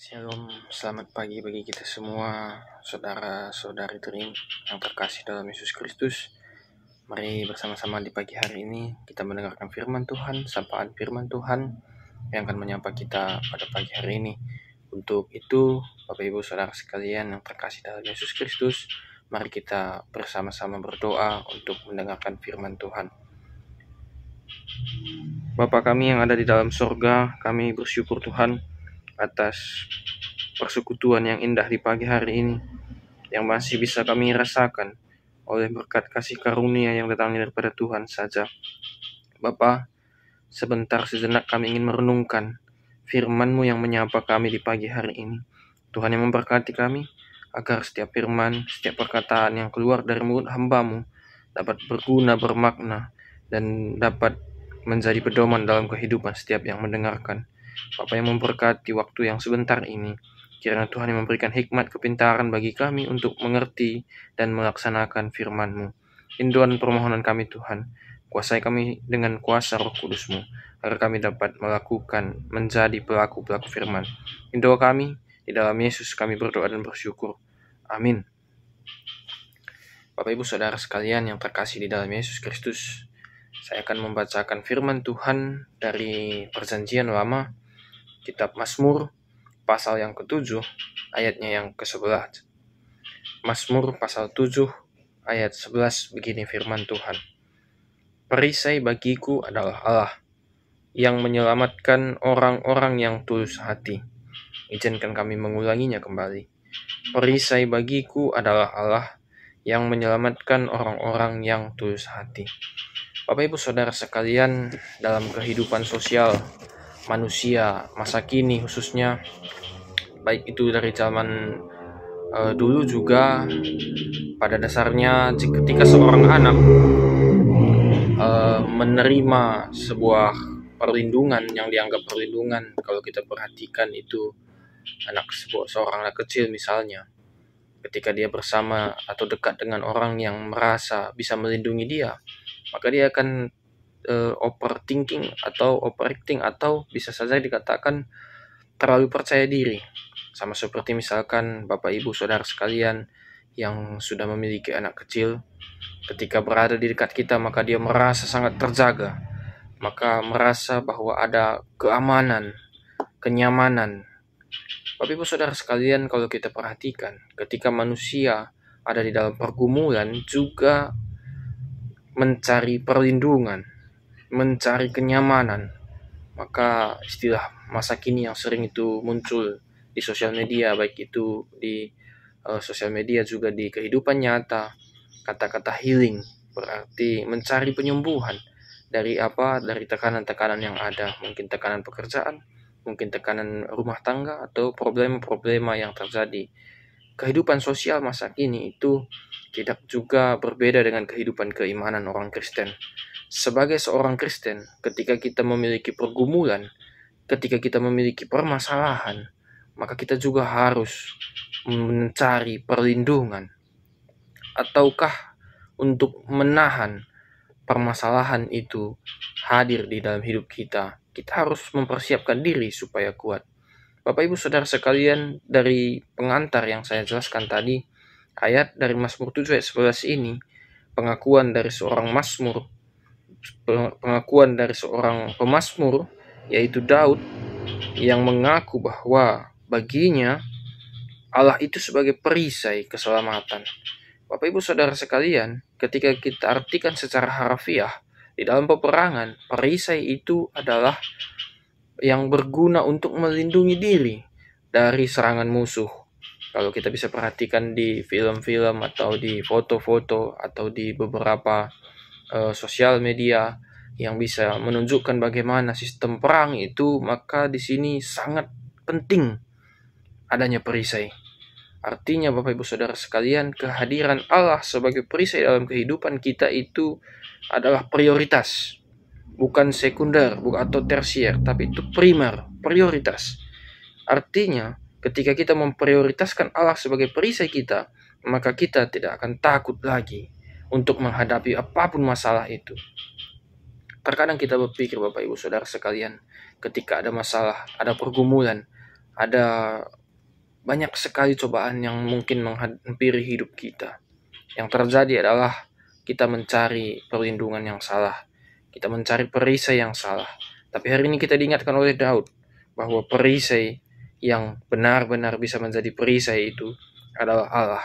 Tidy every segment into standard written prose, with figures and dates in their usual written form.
Shalom, selamat pagi bagi kita semua, saudara-saudari Dream yang terkasih dalam Yesus Kristus. Mari bersama-sama di pagi hari ini kita mendengarkan firman Tuhan, sapaan firman Tuhan yang akan menyapa kita pada pagi hari ini. Untuk itu, Bapak Ibu Saudara sekalian yang terkasih dalam Yesus Kristus, mari kita bersama-sama berdoa untuk mendengarkan firman Tuhan. Bapa kami yang ada di dalam sorga, kami bersyukur Tuhan atas persekutuan yang indah di pagi hari ini yang masih bisa kami rasakan oleh berkat kasih karunia yang datangnya daripada Tuhan saja. Bapa, sebentar sejenak kami ingin merenungkan firman-Mu yang menyapa kami di pagi hari ini. Tuhan yang memberkati kami agar setiap firman, setiap perkataan yang keluar dari mulut hamba-Mu dapat berguna, bermakna, dan dapat menjadi pedoman dalam kehidupan setiap yang mendengarkan. Bapa yang memberkati waktu yang sebentar ini, kiranya Tuhan yang memberikan hikmat kepintaran bagi kami untuk mengerti dan melaksanakan firman-Mu. Rinduan permohonan kami Tuhan, kuasai kami dengan kuasa Roh Kudus-Mu, agar kami dapat melakukan, menjadi pelaku-pelaku firman. Doa kami, di dalam Yesus kami berdoa dan bersyukur. Amin. Bapak Ibu Saudara sekalian yang terkasih di dalam Yesus Kristus, saya akan membacakan firman Tuhan dari Perjanjian Lama, Kitab Mazmur, pasal yang ke-7, ayatnya yang ke-11. Mazmur pasal 7, ayat 11, begini firman Tuhan. Perisai bagiku adalah Allah, yang menyelamatkan orang-orang yang tulus hati. Izinkan kami mengulanginya kembali. Perisai bagiku adalah Allah, yang menyelamatkan orang-orang yang tulus hati. Bapak Ibu Saudara sekalian, dalam kehidupan sosial manusia masa kini khususnya, baik itu dari zaman dulu juga, pada dasarnya ketika seorang anak menerima sebuah perlindungan yang dianggap perlindungan, kalau kita perhatikan itu seorang anak kecil misalnya, ketika dia bersama atau dekat dengan orang yang merasa bisa melindungi dia, maka dia akan overthinking atau overacting, atau bisa saja dikatakan terlalu percaya diri. Sama seperti misalkan Bapak Ibu Saudara sekalian yang sudah memiliki anak kecil, ketika berada di dekat kita maka dia merasa sangat terjaga, maka merasa bahwa ada keamanan, kenyamanan. Bapak Ibu Saudara sekalian, kalau kita perhatikan, ketika manusia ada di dalam pergumulan juga mencari perlindungan, mencari kenyamanan, maka istilah masa kini yang sering itu muncul di sosial media, baik itu di sosial media juga di kehidupan nyata, kata-kata healing, berarti mencari penyembuhan dari dari tekanan-tekanan yang ada, mungkin tekanan pekerjaan, mungkin tekanan rumah tangga, atau problema-problema yang terjadi. Kehidupan sosial masa kini itu tidak juga berbeda dengan kehidupan keimanan orang Kristen. Sebagai seorang Kristen, ketika kita memiliki pergumulan, ketika kita memiliki permasalahan, maka kita juga harus mencari perlindungan. Ataukah untuk menahan permasalahan itu hadir di dalam hidup kita, kita harus mempersiapkan diri supaya kuat. Bapak Ibu Saudara sekalian, dari pengantar yang saya jelaskan tadi, ayat dari Mazmur 7 ayat 11 ini, pengakuan dari seorang pemazmur, yaitu Daud, yang mengaku bahwa baginya Allah itu sebagai perisai keselamatan. Bapak Ibu Saudara sekalian, ketika kita artikan secara harfiah, di dalam peperangan, perisai itu adalah yang berguna untuk melindungi diri dari serangan musuh. Kalau kita bisa perhatikan di film-film atau di foto-foto atau di beberapa sosial media yang bisa menunjukkan bagaimana sistem perang itu, maka di sini sangat penting adanya perisai. Artinya Bapak Ibu Saudara sekalian, kehadiran Allah sebagai perisai dalam kehidupan kita itu adalah prioritas. Bukan sekunder atau tersier, tapi itu primer, prioritas. Artinya, ketika kita memprioritaskan Allah sebagai perisai kita, maka kita tidak akan takut lagi untuk menghadapi apapun masalah itu. Terkadang kita berpikir Bapak Ibu Saudara sekalian, ketika ada masalah, ada pergumulan, ada banyak sekali cobaan yang mungkin menghampiri hidup kita. Yang terjadi adalah kita mencari perlindungan yang salah, kita mencari perisai yang salah. Tapi hari ini kita diingatkan oleh Daud bahwa perisai yang benar-benar bisa menjadi perisai itu adalah Allah.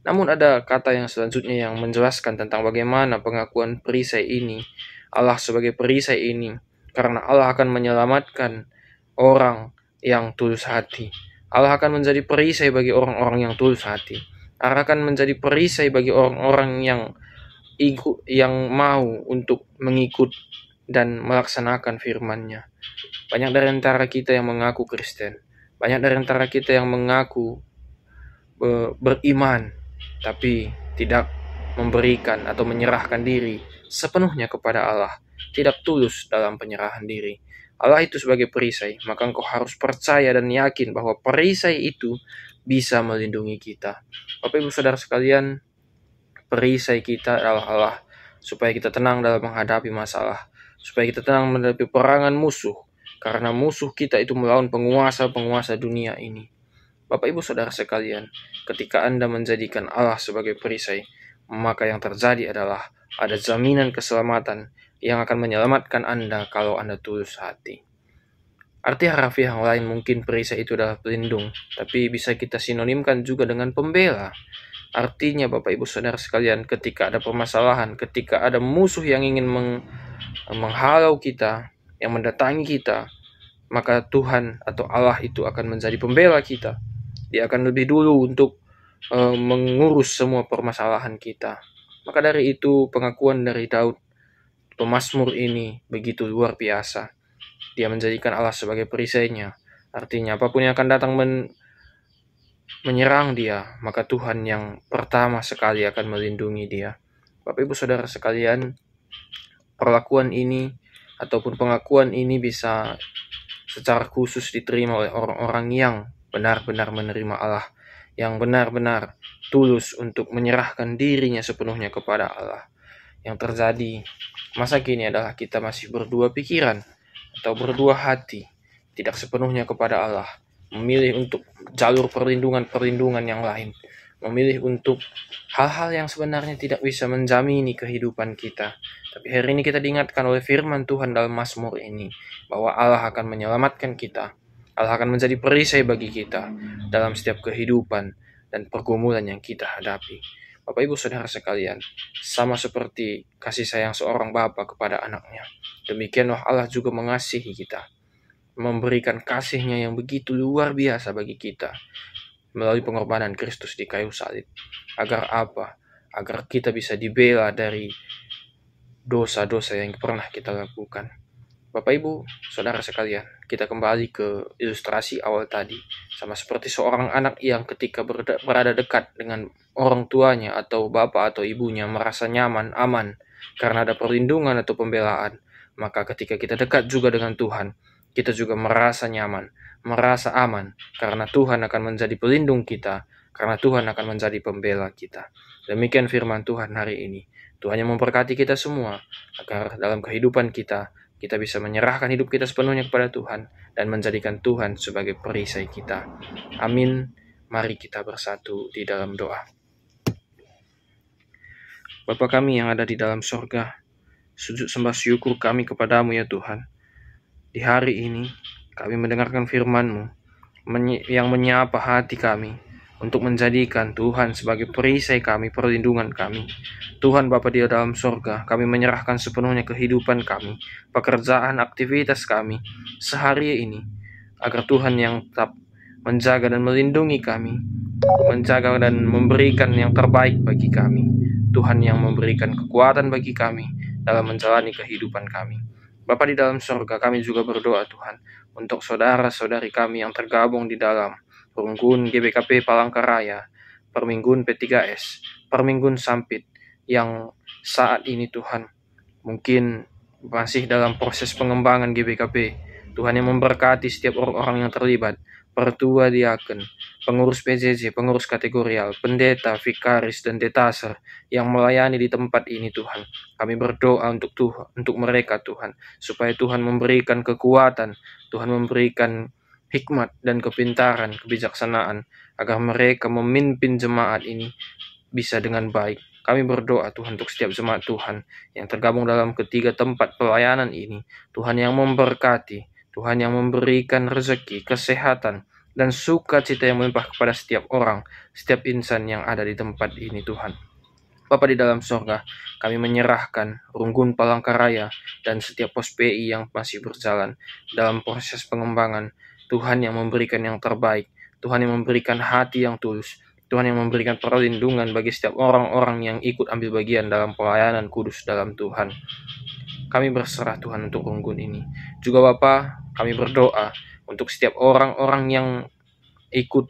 Namun ada kata yang selanjutnya yang menjelaskan tentang bagaimana pengakuan perisai ini, Allah sebagai perisai ini, karena Allah akan menyelamatkan orang yang tulus hati. Allah akan menjadi perisai bagi orang-orang yang tulus hati. Allah akan menjadi perisai bagi orang-orang yang mau untuk mengikut dan melaksanakan firman-Nya. Banyak dari antara kita yang mengaku Kristen, banyak dari antara kita yang mengaku beriman, tapi tidak memberikan atau menyerahkan diri sepenuhnya kepada Allah, tidak tulus dalam penyerahan diri. Allah itu sebagai perisai, maka engkau harus percaya dan yakin bahwa perisai itu bisa melindungi kita. Bapak Ibu Saudara sekalian, perisai kita adalah Allah, supaya kita tenang dalam menghadapi masalah, supaya kita tenang menghadapi perangan musuh, karena musuh kita itu melawan penguasa-penguasa dunia ini. Bapak Ibu Saudara sekalian, ketika Anda menjadikan Allah sebagai perisai, maka yang terjadi adalah ada jaminan keselamatan yang akan menyelamatkan Anda kalau Anda tulus hati. Arti harfiah yang lain mungkin perisai itu adalah pelindung, tapi bisa kita sinonimkan juga dengan pembela. Artinya Bapak Ibu Saudara sekalian, ketika ada permasalahan, ketika ada musuh yang ingin menghalau kita, yang mendatangi kita, maka Tuhan atau Allah itu akan menjadi pembela kita. Dia akan lebih dulu untuk mengurus semua permasalahan kita. Maka dari itu pengakuan dari Daud, pemazmur ini begitu luar biasa. Dia menjadikan Allah sebagai perisainya. Artinya apapun yang akan datang menyerang dia, maka Tuhan yang pertama sekali akan melindungi dia. Bapak Ibu Saudara sekalian, perlakuan ini ataupun pengakuan ini bisa secara khusus diterima oleh orang-orang yang benar-benar menerima Allah, yang benar-benar tulus untuk menyerahkan dirinya sepenuhnya kepada Allah. Yang terjadi masa kini adalah kita masih berdua pikiran atau berdua hati, tidak sepenuhnya kepada Allah, memilih untuk jalur perlindungan yang lain, memilih untuk hal-hal yang sebenarnya tidak bisa menjamini kehidupan kita. Tapi hari ini kita diingatkan oleh firman Tuhan dalam Mazmur ini, bahwa Allah akan menyelamatkan kita, Allah akan menjadi perisai bagi kita dalam setiap kehidupan dan pergumulan yang kita hadapi. Bapak Ibu Saudara sekalian, sama seperti kasih sayang seorang bapa kepada anaknya, demikianlah Allah juga mengasihi kita, memberikan kasih-Nya yang begitu luar biasa bagi kita melalui pengorbanan Kristus di kayu salib. Agar apa? Agar kita bisa dibela dari dosa-dosa yang pernah kita lakukan. Bapak Ibu, Saudara sekalian, kita kembali ke ilustrasi awal tadi. Sama seperti seorang anak yang ketika berada dekat dengan orang tuanya atau bapak atau ibunya merasa nyaman, aman, karena ada perlindungan atau pembelaan. Maka ketika kita dekat juga dengan Tuhan, kita juga merasa nyaman, merasa aman, karena Tuhan akan menjadi pelindung kita, karena Tuhan akan menjadi pembela kita. Demikian firman Tuhan hari ini. Tuhan yang memberkati kita semua, agar dalam kehidupan kita bisa menyerahkan hidup kita sepenuhnya kepada Tuhan, dan menjadikan Tuhan sebagai perisai kita. Amin. Mari kita bersatu di dalam doa. Bapa kami yang ada di dalam sorga, sujud sembah syukur kami kepadamu ya Tuhan. Di hari ini kami mendengarkan firman-Mu yang menyapa hati kami untuk menjadikan Tuhan sebagai perisai kami, perlindungan kami. Tuhan Bapa di dalam sorga, kami menyerahkan sepenuhnya kehidupan kami, pekerjaan, aktivitas kami sehari ini, agar Tuhan yang tetap menjaga dan melindungi kami, menjaga dan memberikan yang terbaik bagi kami. Tuhan yang memberikan kekuatan bagi kami dalam menjalani kehidupan kami. Bapa di dalam sorga, kami juga berdoa Tuhan untuk saudara-saudari kami yang tergabung di dalam Permingguan GBKP Palangkaraya, Permingguan P3S, Permingguan Sampit, yang saat ini Tuhan mungkin masih dalam proses pengembangan GBKP. Tuhan yang memberkati setiap orang-orang yang terlibat, pertua diaken, pengurus PJJ, pengurus kategorial, pendeta, vikaris, dan detaser yang melayani di tempat ini Tuhan. Kami berdoa untuk mereka Tuhan, supaya Tuhan memberikan kekuatan, Tuhan memberikan hikmat dan kepintaran, kebijaksanaan, agar mereka memimpin jemaat ini bisa dengan baik. Kami berdoa Tuhan untuk setiap jemaat Tuhan yang tergabung dalam ketiga tempat pelayanan ini. Tuhan yang memberkati, Tuhan yang memberikan rezeki, kesehatan, dan sukacita yang melimpah kepada setiap orang, setiap insan yang ada di tempat ini Tuhan. Bapa di dalam sorga, kami menyerahkan Runggun Palangkaraya dan setiap pos PI yang masih berjalan dalam proses pengembangan. Tuhan yang memberikan yang terbaik, Tuhan yang memberikan hati yang tulus, Tuhan yang memberikan perlindungan bagi setiap orang-orang yang ikut ambil bagian dalam pelayanan kudus dalam Tuhan. Kami berserah Tuhan untuk Runggun ini. Juga Bapa, kami berdoa untuk setiap orang-orang yang ikut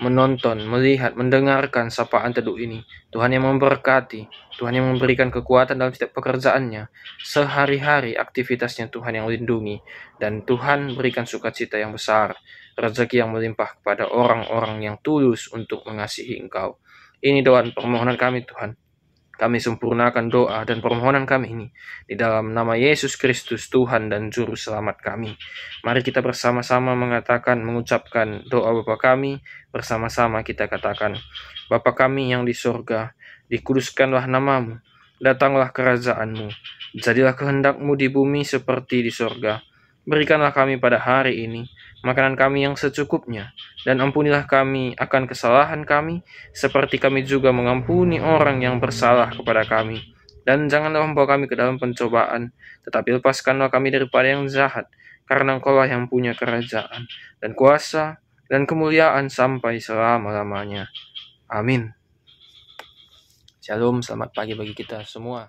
menonton, melihat, mendengarkan sapaan teduh ini. Tuhan yang memberkati, Tuhan yang memberikan kekuatan dalam setiap pekerjaannya. Sehari-hari aktivitasnya Tuhan yang lindungi. Dan Tuhan berikan sukacita yang besar, rezeki yang melimpah kepada orang-orang yang tulus untuk mengasihi Engkau. Ini doa dan permohonan kami Tuhan. Kami sempurnakan doa dan permohonan kami ini di dalam nama Yesus Kristus, Tuhan dan Juru Selamat kami. Mari kita bersama-sama mengucapkan doa Bapa kami. Bersama-sama kita katakan, Bapa kami yang di sorga, dikuduskanlah namamu, datanglah kerajaanmu, jadilah kehendak-Mu di bumi seperti di sorga. Berikanlah kami pada hari ini makanan kami yang secukupnya, dan ampunilah kami akan kesalahan kami, seperti kami juga mengampuni orang yang bersalah kepada kami. Dan janganlah membawa kami ke dalam pencobaan, tetapi lepaskanlah kami daripada yang jahat, karena Engkaulah yang punya kerajaan, dan kuasa, dan kemuliaan sampai selama-lamanya. Amin. Shalom, selamat pagi bagi kita semua.